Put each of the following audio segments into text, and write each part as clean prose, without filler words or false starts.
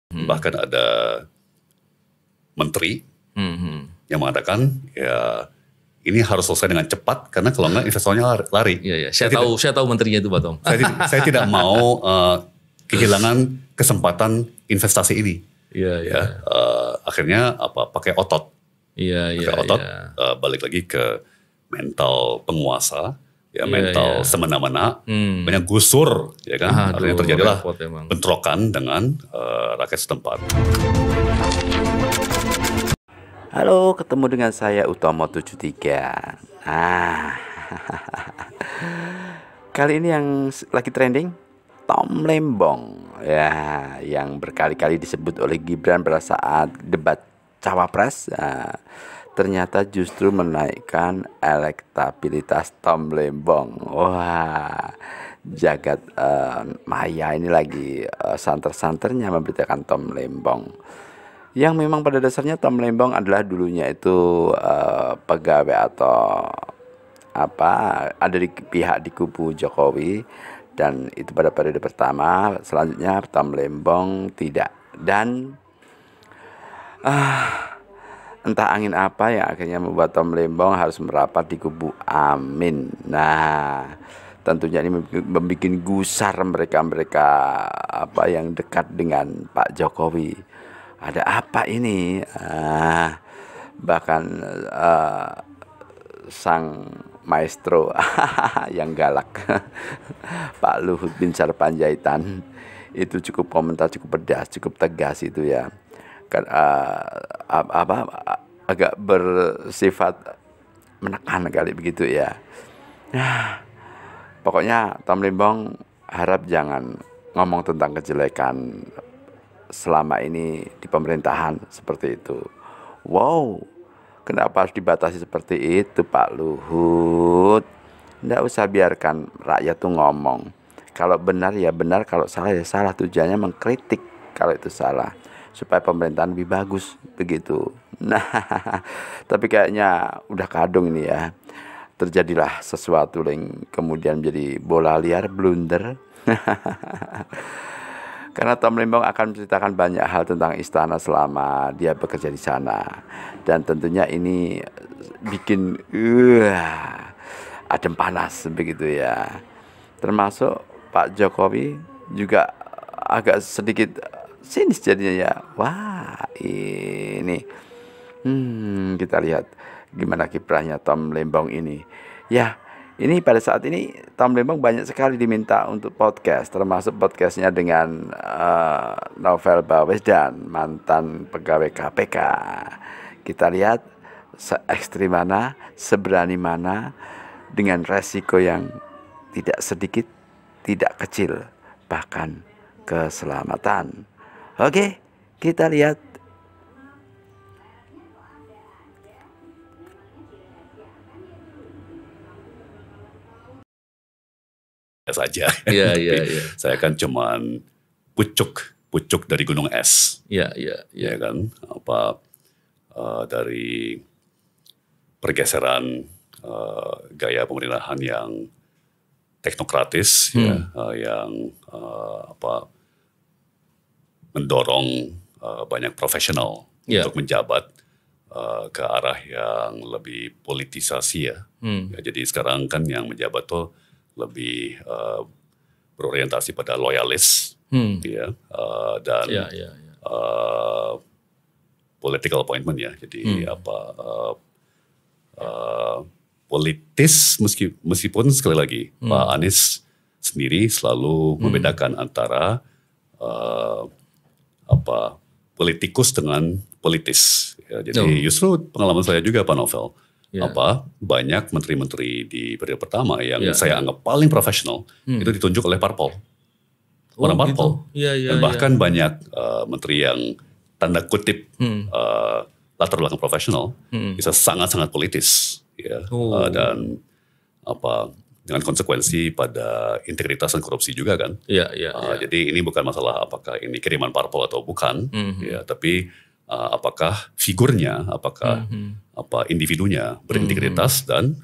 Bahkan ada menteri yang mengatakan ya ini harus selesai dengan cepat karena kalau enggak investornya lari. Iya. Saya tahu menterinya itu, Pak Tom. Saya tidak mau kehilangan kesempatan investasi ini. Iya. Akhirnya pakai otot. Iya. Balik lagi ke mental penguasa, mental semena-mena, banyak gusur, ya kan. Akhirnya terjadilah bentrokan dengan rakyat setempat. Halo, ketemu dengan saya Utomo 73. Kali ini yang lagi trending Tom Lembong, ya, yang berkali-kali disebut oleh Gibran pada saat debat cawapres. Ternyata justru menaikkan elektabilitas Tom Lembong. Wah, jagat maya ini lagi santer-santernya memberitakan Tom Lembong. Yang memang pada dasarnya Tom Lembong adalah dulunya itu pegawai atau ada di pihak di kubu Jokowi, dan itu pada periode pertama. Selanjutnya Tom Lembong tidak, dan entah angin apa yang akhirnya membuat Tom Lembong harus merapat di kubu Amin. Nah, tentunya ini membuat gusar mereka yang dekat dengan Pak Jokowi. Ada apa ini? Bahkan sang maestro yang galak Pak Luhut Binsar Panjaitan itu cukup komentar, cukup pedas, cukup tegas itu ya. Agak bersifat menekan kali begitu ya. Pokoknya Tom Lembong harap jangan ngomong tentang kejelekan selama ini di pemerintahan seperti itu. Wow, kenapa harus dibatasi seperti itu, Pak Luhut? Nggak usah biarkan rakyat tuh ngomong. Kalau benar ya benar, kalau salah ya salah. Tujuannya mengkritik kalau itu salah, supaya pemerintahan lebih bagus begitu. Nah, tapi kayaknya udah kadung ini ya. Terjadilah sesuatu yang kemudian menjadi bola liar, blunder. Karena Tom Lembong akan menceritakan banyak hal tentang istana selama dia bekerja di sana, dan tentunya ini bikin adem panas begitu ya. Termasuk Pak Jokowi juga agak sedikit sinis jadinya ya. Wah, ini kita lihat gimana kiprahnya Tom Lembong ini. Ya, ini pada saat ini Tom Lembong banyak sekali diminta untuk podcast, termasuk podcastnya dengan Novel Baswedan, mantan pegawai KPK. Kita lihat se-ekstrim mana, seberani mana, dengan resiko yang tidak sedikit, tidak kecil, bahkan keselamatan. Oke, kita lihat. Saja. Iya. Saya kan cuman pucuk dari gunung es. Iya. Ya kan, dari pergeseran gaya pemerintahan yang teknokratis, yang mendorong banyak profesional untuk menjabat ke arah yang lebih politisasi ya. Jadi sekarang kan yang menjabat tuh lebih berorientasi pada loyalis, dan political appointment ya. Jadi politis, meskipun sekali lagi Pak Anies sendiri selalu membedakan antara politikus dengan politis. Ya, jadi justru pengalaman saya juga Pak Novel. Banyak menteri-menteri di periode pertama yang saya anggap paling profesional itu ditunjuk oleh parpol, orang parpol, dan bahkan banyak menteri yang tanda kutip latar belakang profesional bisa sangat-sangat politis, dan dengan konsekuensi pada integritas dan korupsi juga kan. Jadi ini bukan masalah apakah ini kiriman parpol atau bukan, tapi apakah figurnya, apakah individunya berintegritas dan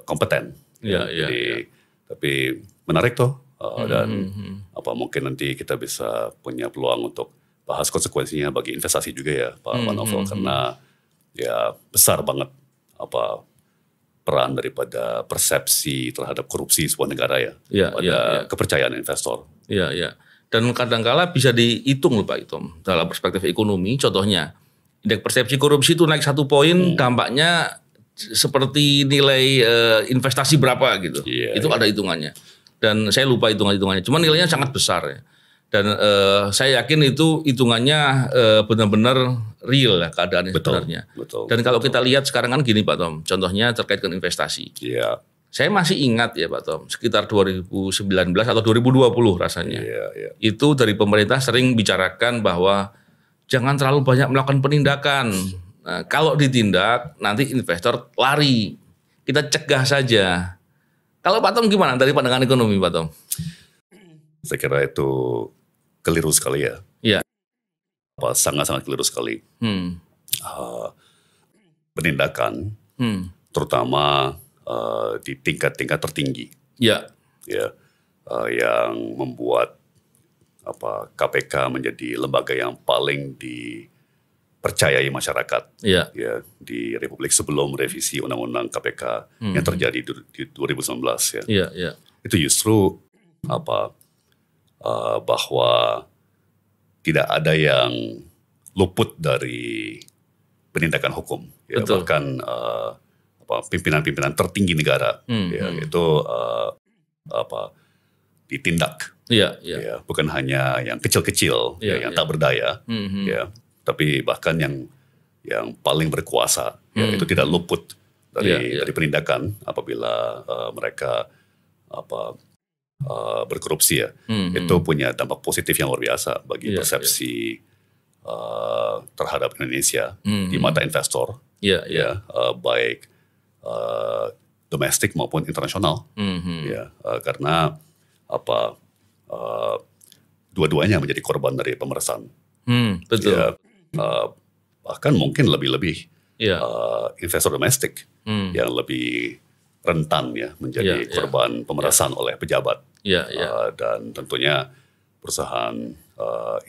kompeten. Jadi, tapi menarik tuh dan mungkin nanti kita bisa punya peluang untuk bahas konsekuensinya bagi investasi juga ya Pak Novel, karena ya besar banget peran daripada persepsi terhadap korupsi sebuah negara pada kepercayaan investor. Iya. Dan kadangkala bisa dihitung loh Pak Itom dalam perspektif ekonomi. Contohnya indeks persepsi korupsi itu naik 1 poin, dampaknya seperti nilai investasi berapa gitu. Itu ada hitungannya. Dan saya lupa hitungannya. Cuma nilainya sangat besar ya. Dan saya yakin itu hitungannya benar-benar real ya keadaannya sebenarnya. Dan kalau kita lihat sekarang kan gini Pak Tom, contohnya terkait dengan investasi. Saya masih ingat ya Pak Tom, sekitar 2019 atau 2020 rasanya. Itu dari pemerintah sering bicarakan bahwa jangan terlalu banyak melakukan penindakan. Nah, kalau ditindak nanti investor lari. Kita cegah saja. Kalau Pak Tom gimana dari pandangan ekonomi Pak Tom? Saya kira itu keliru sekali ya. Iya. Sangat-sangat keliru sekali. Penindakan, terutama di tingkat-tingkat tertinggi. Iya. Yang membuat KPK menjadi lembaga yang paling dipercayai masyarakat. Di Republik sebelum revisi Undang-Undang KPK yang terjadi di 2019 ya. Itu justru bahwa tidak ada yang luput dari penindakan hukum. Bahkan pimpinan-pimpinan tertinggi negara itu ditindak. Bukan hanya yang kecil-kecil yang tak berdaya, tapi bahkan yang paling berkuasa itu tidak luput dari penindakan apabila mereka berkorupsi ya. Itu punya dampak positif yang luar biasa bagi persepsi terhadap Indonesia di mata investor, baik domestik maupun internasional, karena dua-duanya menjadi korban dari pemerasan. Betul. Bahkan mungkin lebih-lebih investor domestik yang lebih rentan ya menjadi korban pemerasan oleh pejabat. Dan tentunya perusahaan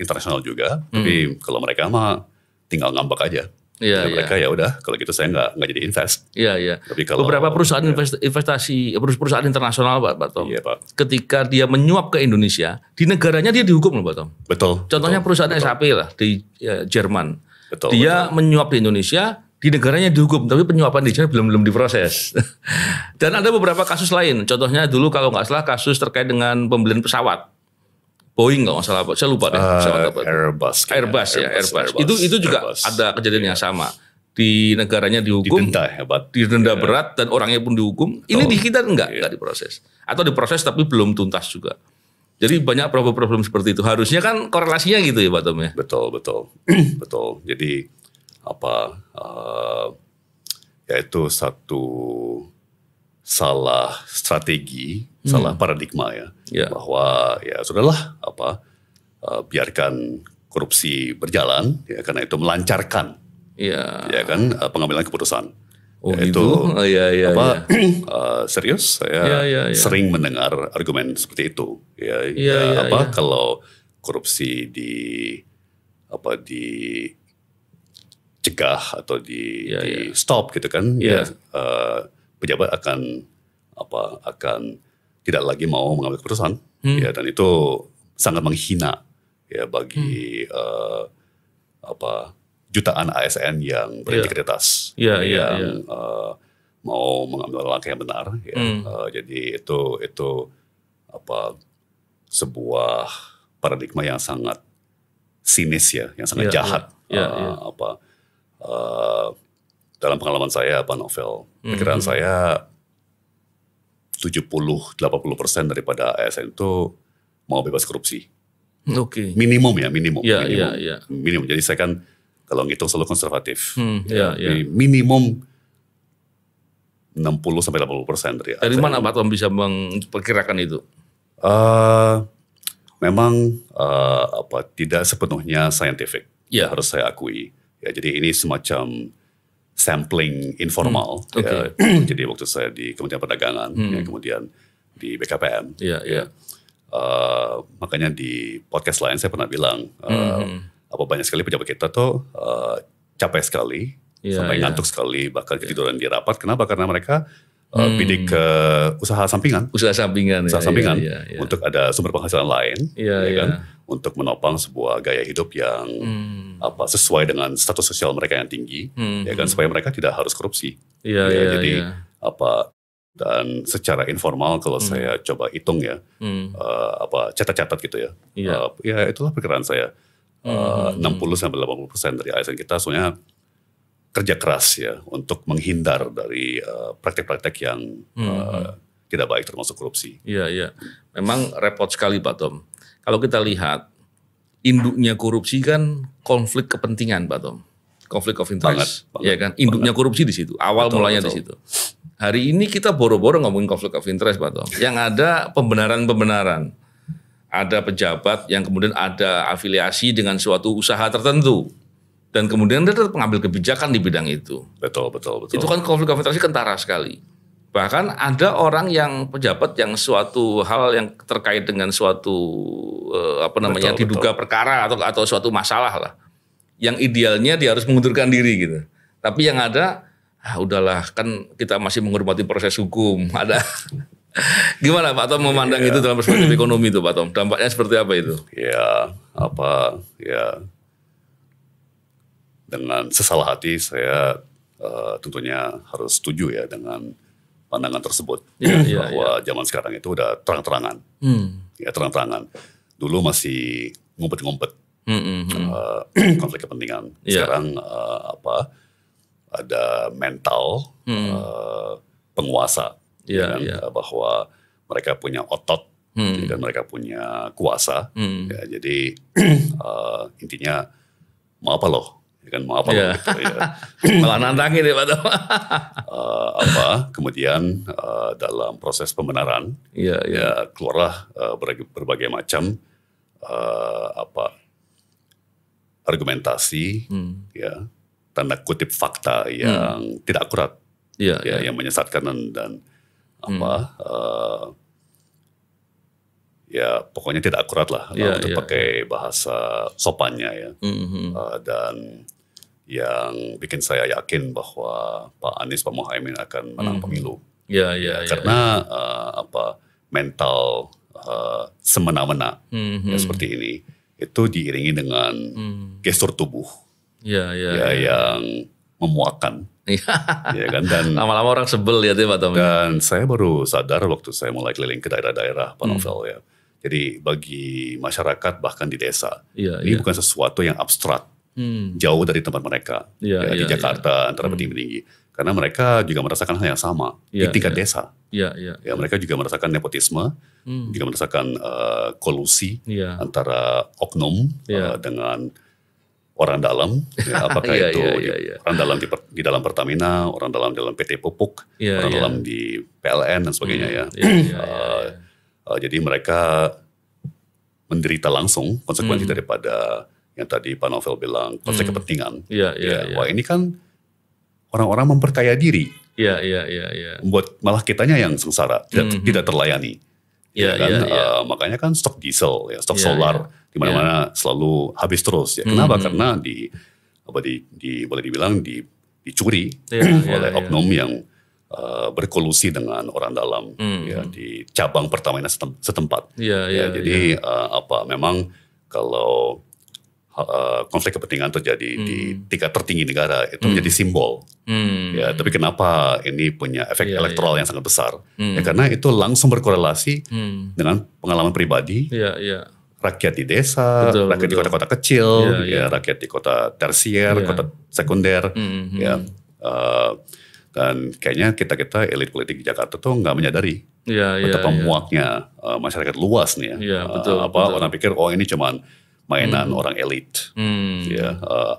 internasional juga. Tapi kalau mereka mah tinggal ngambek aja. Mereka ya udah kalau gitu saya nggak jadi invest. Tapi kalau beberapa perusahaan investasi perusahaan internasional Pak Tom, Pak. ketika dia menyuap ke Indonesia, di negaranya dia dihukum loh Pak Tom. Betul. Contohnya perusahaan SAP lah di Jerman. Dia menyuap di Indonesia, di negaranya dihukum, tapi penyuapan di Jerman belum diproses. Dan ada beberapa kasus lain. Contohnya dulu kalau nggak salah kasus terkait dengan pembelian pesawat. Boeing nggak masalah, saya lupa deh. Airbus. Itu juga ada kejadian yang sama. Di negaranya dihukum, didenda berat dan orangnya pun dihukum. Ini di kita enggak diproses. Atau diproses tapi belum tuntas juga. Jadi banyak problem-problem seperti itu. Harusnya kan korelasinya gitu ya Pak Tom ya. Betul. Jadi yaitu satu salah strategi, salah paradigma ya, bahwa ya sudahlah biarkan korupsi berjalan ya karena itu melancarkan ya kan pengambilan keputusan. Gitu. Serius saya sering mendengar argumen seperti itu kalau korupsi dicegah atau di stop gitu kan pejabat akan tidak lagi mau mengambil keputusan dan itu sangat menghina ya bagi jutaan ASN yang berintegritas yang mau mengambil langkah yang benar jadi itu sebuah paradigma yang sangat sinis ya yang sangat jahat dalam pengalaman saya Pak Novel, pikiran saya 70-80% daripada ASN itu mau bebas korupsi. Minimum. Minimum. Jadi saya kan kalau ngitung selalu konservatif. Minimum 60-80% dari ASN. Dari mana Pak Tom bisa memperkirakan itu? Memang tidak sepenuhnya scientific. Harus saya akui. Ya, jadi ini semacam sampling informal. Jadi waktu saya di Kementerian Perdagangan, kemudian di BKPM, Makanya di podcast lain saya pernah bilang apa banyak sekali pejabat kita tuh capek sekali sampai ngantuk sekali, bahkan ketiduran di rapat. Kenapa? Karena mereka bidik ke usaha sampingan untuk ada sumber penghasilan lain, kan, untuk menopang sebuah gaya hidup yang sesuai dengan status sosial mereka yang tinggi, ya kan, supaya mereka tidak harus korupsi. Jadi dan secara informal kalau saya coba hitung ya, catat-catat gitu ya, ya itulah perkiraan saya. 60-80% dari ASN kita sebenarnya kerja keras ya untuk menghindar dari praktek-praktek yang tidak baik termasuk korupsi. Iya. Memang repot sekali Pak Tom. Kalau kita lihat induknya korupsi kan konflik kepentingan Pak Tom. Konflik of interest. Banget. Ya kan? Induknya korupsi di situ. Awal mulanya di situ. Hari ini kita boro-boro ngomongin konflik of interest Pak Tom. Yang ada pembenaran-pembenaran. Ada pejabat yang kemudian ada afiliasi dengan suatu usaha tertentu. Dan kemudian dia tetap mengambil kebijakan di bidang itu. Betul. Itu kan konflik of interest kentara sekali. Bahkan ada orang yang pejabat yang suatu hal yang terkait dengan suatu diduga perkara atau suatu masalah lah. Yang idealnya dia harus mengundurkan diri gitu. Tapi yang ada, udahlah kan kita masih menghormati proses hukum. Ada. Gimana Pak Tom memandang itu dalam perspektif ekonomi itu Pak Tom? Dampaknya seperti apa itu? Dengan sesalah hati saya tentunya harus setuju ya dengan pandangan tersebut. Bahwa zaman sekarang itu udah terang-terangan. Ya terang-terangan. Dulu masih ngumpet-ngumpet. Konflik kepentingan. Sekarang ada mental penguasa. Bahwa mereka punya otot dan mereka punya kuasa. Ya, jadi intinya mau apa loh? Mau apa loh? Gitu, ya. Malah nantangin ya Pak Tom. Kemudian dalam proses pembenaran keluarlah berbagai macam argumentasi, tanda kutip fakta yang tidak akurat, yang menyesatkan dan pokoknya tidak akurat lah untuk pakai bahasa sopannya ya. Dan yang bikin saya yakin bahwa Pak Anies, Pak Muhaimin akan menang pemilu. Karena mental semena-mena seperti ini itu diiringi dengan gestur tubuh yang memuakkan. Ya kan, dan lama-lama orang sebel ya Pak Tom. Dan saya baru sadar waktu saya mulai keliling ke daerah-daerah Pak Novel ya. Jadi bagi masyarakat bahkan di desa, ini bukan sesuatu yang abstrak, jauh dari tempat mereka di Jakarta antara petinggi-petinggi. Karena mereka juga merasakan hal yang sama di tingkat desa. Ya, mereka juga merasakan nepotisme, juga merasakan kolusi antara oknum dengan orang dalam, apakah itu orang dalam di dalam Pertamina, orang dalam PT Pupuk, orang dalam di PLN dan sebagainya jadi mereka menderita langsung konsekuensi daripada yang tadi Pak Novel bilang konflik kepentingan. Wah ini kan orang-orang memperkaya diri, membuat malah kitanya yang sengsara, tidak terlayani. Makanya kan stok diesel, stok solar di mana-mana selalu habis terus. Kenapa? Karena boleh dibilang dicuri oleh oknum yang berkolusi dengan orang dalam di cabang Pertamina setempat. Jadi memang kalau konflik kepentingan terjadi di tingkat tertinggi negara itu menjadi simbol. Tapi kenapa ini punya efek elektoral yang sangat besar? Karena itu langsung berkorelasi dengan pengalaman pribadi rakyat di desa, rakyat di kota-kota kecil, rakyat di kota tersier, kota sekunder, dan kayaknya kita elit politik di Jakarta tuh nggak menyadari betapa muaknya masyarakat luas nih betul. Orang pikir ini cuman mainan orang elit,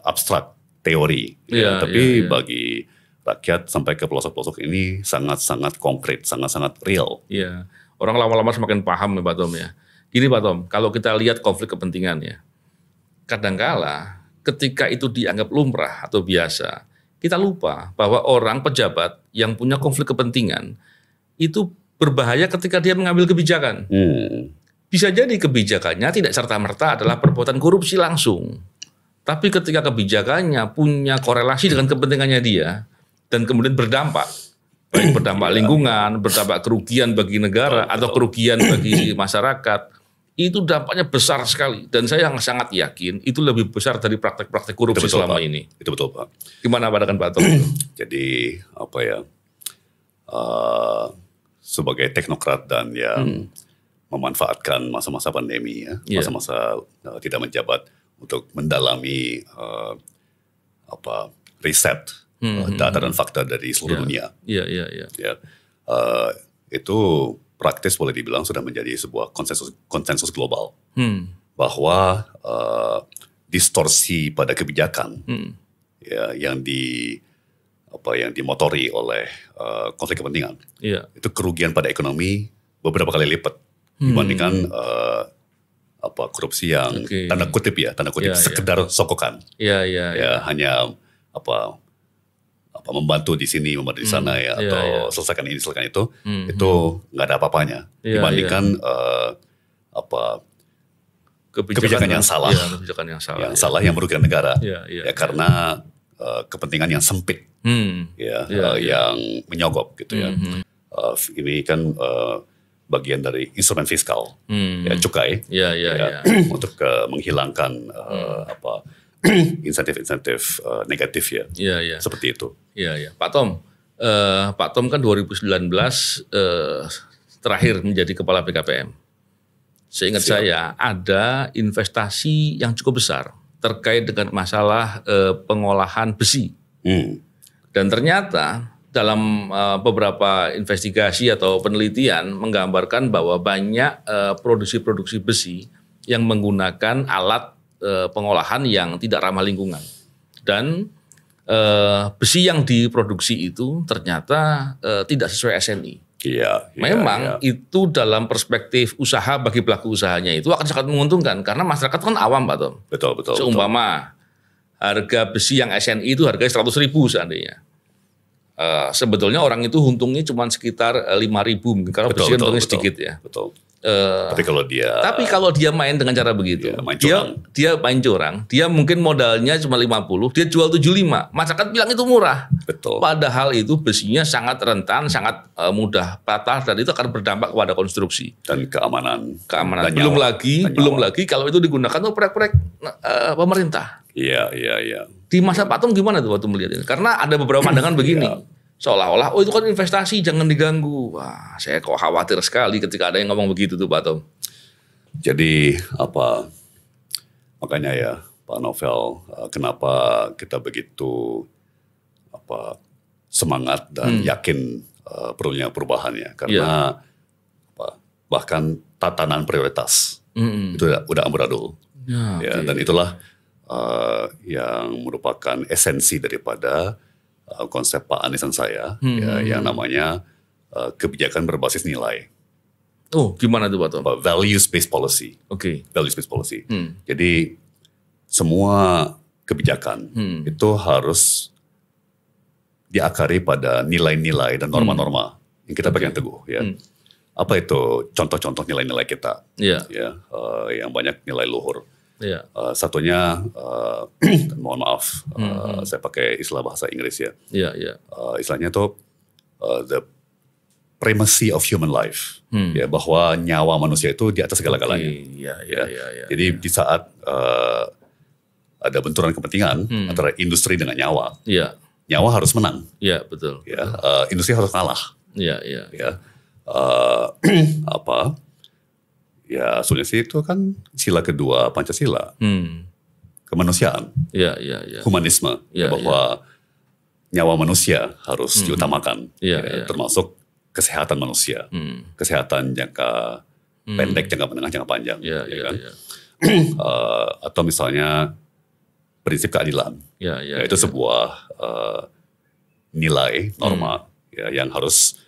abstrak teori, tapi bagi rakyat sampai ke pelosok-pelosok ini sangat-sangat konkret, sangat-sangat real. Orang lama-lama semakin paham ya Pak Tom ya. Gini Pak Tom, kalau kita lihat konflik kepentingan ya, kadangkala ketika itu dianggap lumrah atau biasa, kita lupa bahwa orang pejabat yang punya konflik kepentingan itu berbahaya ketika dia mengambil kebijakan. Bisa jadi kebijakannya tidak serta-merta adalah perbuatan korupsi langsung. Tapi ketika kebijakannya punya korelasi dengan kepentingannya dia dan kemudian berdampak, baik berdampak lingkungan, berdampak kerugian bagi negara atau kerugian bagi masyarakat, itu dampaknya besar sekali. Dan saya sangat yakin itu lebih besar dari praktek-praktek korupsi selama ini. Itu betul, Pak. Gimana Pak Pak Tom? Jadi apa ya? Sebagai teknokrat dan yang memanfaatkan masa-masa pandemi ya, masa-masa tidak menjabat untuk mendalami riset data dan fakta dari seluruh dunia. Ya. Itu praktis boleh dibilang sudah menjadi sebuah konsensus global bahwa distorsi pada kebijakan ya yang dimotori oleh konflik kepentingan itu kerugian pada ekonomi beberapa kali lipat dibandingkan korupsi yang tanda kutip sekedar sokokan. Hanya membantu di sini, membantu di sana atau selesaikan ini, selesaikan itu nggak ada apa-apanya dibandingkan kebijakan yang salah, yang merugikan negara, karena kepentingan yang sempit, yang menyogok gitu ya. Ini kan bagian dari instrumen fiskal, cukai, untuk menghilangkan insentif-insentif negatif seperti itu. Pak Tom kan 2019 terakhir menjadi kepala BKPM. Seingat saya ada investasi yang cukup besar terkait dengan masalah pengolahan besi, dan ternyata dalam beberapa investigasi atau penelitian menggambarkan bahwa banyak produksi-produksi besi yang menggunakan alat pengolahan yang tidak ramah lingkungan. Dan besi yang diproduksi itu ternyata tidak sesuai SNI. Memang itu dalam perspektif usaha bagi pelaku usahanya itu akan sangat menguntungkan karena masyarakat kan awam, Pak Tom. Betul. Seumpama harga besi yang SNI itu harganya 100.000 seandainya. Sebetulnya orang itu untungnya cuma sekitar 5.000 karena besi untungnya sedikit ya. Tapi kalau dia main dengan cara begitu, dia main curang, dia mungkin modalnya cuma 50, dia jual 75, masyarakat bilang itu murah. Padahal itu besinya sangat rentan, sangat mudah patah dan itu akan berdampak kepada konstruksi dan keamanan. Dan belum lagi kalau itu digunakan untuk proyek-proyek pemerintah. Iya. Di masa Pak Tom gimana tuh waktu melihat ini? Karena ada beberapa pandangan begini. Seolah-olah, itu kan investasi, jangan diganggu. Wah, saya kok khawatir sekali ketika ada yang ngomong begitu tuh Pak Tom. Jadi makanya ya Pak Novel, kenapa kita begitu semangat dan yakin perlunya perubahannya? Karena bahkan tatanan prioritas itu udah amburadul. Dan itulah yang merupakan esensi daripada konsep Pak Anies dan saya, yang namanya kebijakan berbasis nilai. Oh, gimana tuh Pak Tom? Values-based policy. Values-based policy. Jadi semua kebijakan itu harus diakari pada nilai-nilai dan norma-norma yang kita pegang teguh. Apa itu contoh-contoh nilai-nilai kita? Yang banyak nilai luhur. Satunya, mohon maaf, saya pakai istilah bahasa Inggris ya. Istilahnya itu the primacy of human life, bahwa nyawa manusia itu di atas segala-galanya. Jadi di saat ada benturan kepentingan antara industri dengan nyawa, nyawa harus menang. Betul. Industri harus kalah. Sebenarnya itu kan sila kedua Pancasila, kemanusiaan, humanisme, bahwa nyawa manusia harus diutamakan, termasuk kesehatan manusia, kesehatan jangka pendek, jangka menengah, jangka panjang, atau misalnya prinsip keadilan, itu sebuah nilai norma yang harus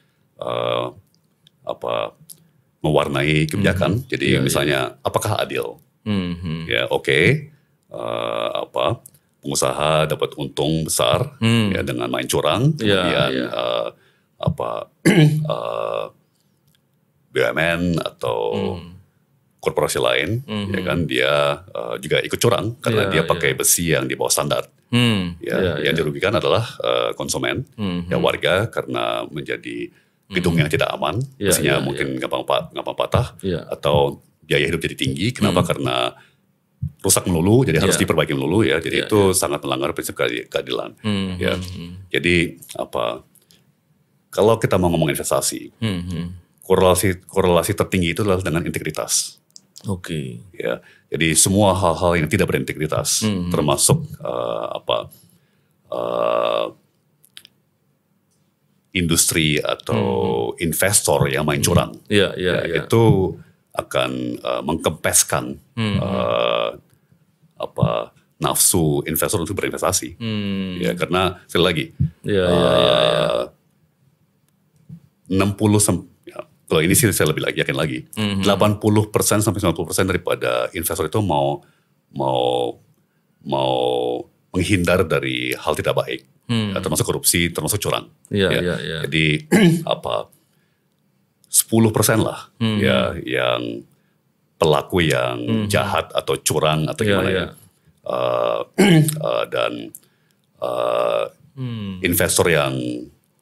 mewarnai kebijakan. Jadi misalnya apakah adil? Pengusaha dapat untung besar dengan main curang, kemudian BUMN atau korporasi lain, ya kan dia juga ikut curang karena dia pakai besi yang di bawah standar. Yang dirugikan adalah konsumen, ya warga karena menjadi gedung yang tidak aman, besinya mungkin gampang patah, atau biaya hidup jadi tinggi. Kenapa? Karena rusak melulu, jadi harus diperbaiki melulu ya. Jadi itu sangat melanggar prinsip keadilan. Ya. Jadi kalau kita mau ngomong investasi, korelasi tertinggi itu adalah dengan integritas. Oke. Ya. Jadi semua hal-hal yang tidak berintegritas, termasuk industri atau investor yang main curang, itu akan mengkempeskan nafsu investor untuk berinvestasi. Ya, karena sekali lagi kalau ini sih saya lebih yakin lagi, 80% sampai 90% daripada investor itu mau menghindar dari hal tidak baik, termasuk korupsi, termasuk curang. Jadi 10% lah ya yang pelaku yang jahat atau curang atau gimana ya. Dan investor yang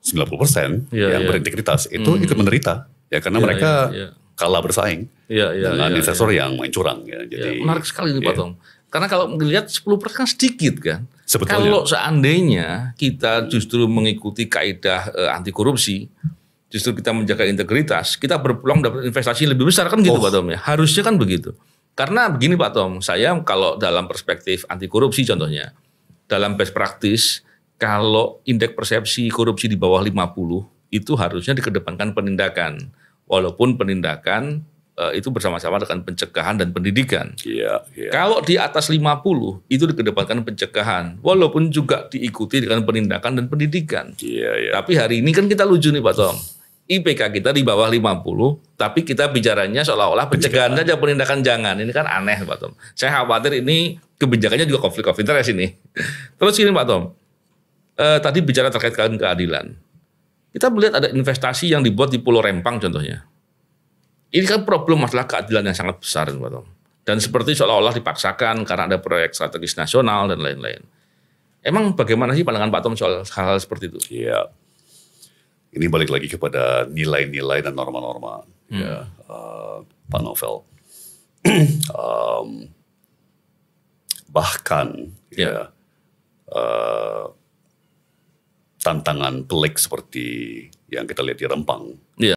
90% yang berintegritas itu ikut menderita ya karena mereka kalah bersaing dengan investor yang main curang ya. Jadi menarik sekali nih Pak Tom. Karena kalau melihat 10% kan sedikit kan. Sebetulnya. Kalau seandainya kita justru mengikuti kaidah anti korupsi, justru kita menjaga integritas, kita berpeluang dapat investasi lebih besar kan gitu Pak Tom ya. Harusnya kan begitu. Karena begini Pak Tom, saya kalau dalam perspektif anti korupsi contohnya, dalam best practice, kalau indeks persepsi korupsi di bawah 50, itu harusnya dikedepankan penindakan. Walaupun penindakan itu bersama-sama dengan pencegahan dan pendidikan. Kalau di atas 50, itu dikedepankan pencegahan. Walaupun juga diikuti dengan penindakan dan pendidikan. Tapi hari ini kan kita lucu nih Pak Tom. IPK kita di bawah 50, tapi kita bicaranya seolah-olah pencegahan saja, penindakan jangan. Ini kan aneh Pak Tom. Saya khawatir ini kebijakannya juga konflik of interest ini. Terus ini Pak Tom, tadi bicara terkait dengan keadilan. Kita melihat ada investasi yang dibuat di Pulau Rempang contohnya. Ini kan problem masalah keadilan yang sangat besar Pak Tom. Dan seperti seolah-olah dipaksakan karena ada proyek strategis nasional dan lain-lain. Emang bagaimana sih pandangan Pak Tom soal hal-hal seperti itu? Iya. Ini balik lagi kepada nilai-nilai dan norma-norma, ya, Pak Novel. Bahkan, tantangan pelik seperti yang kita lihat di Rempang,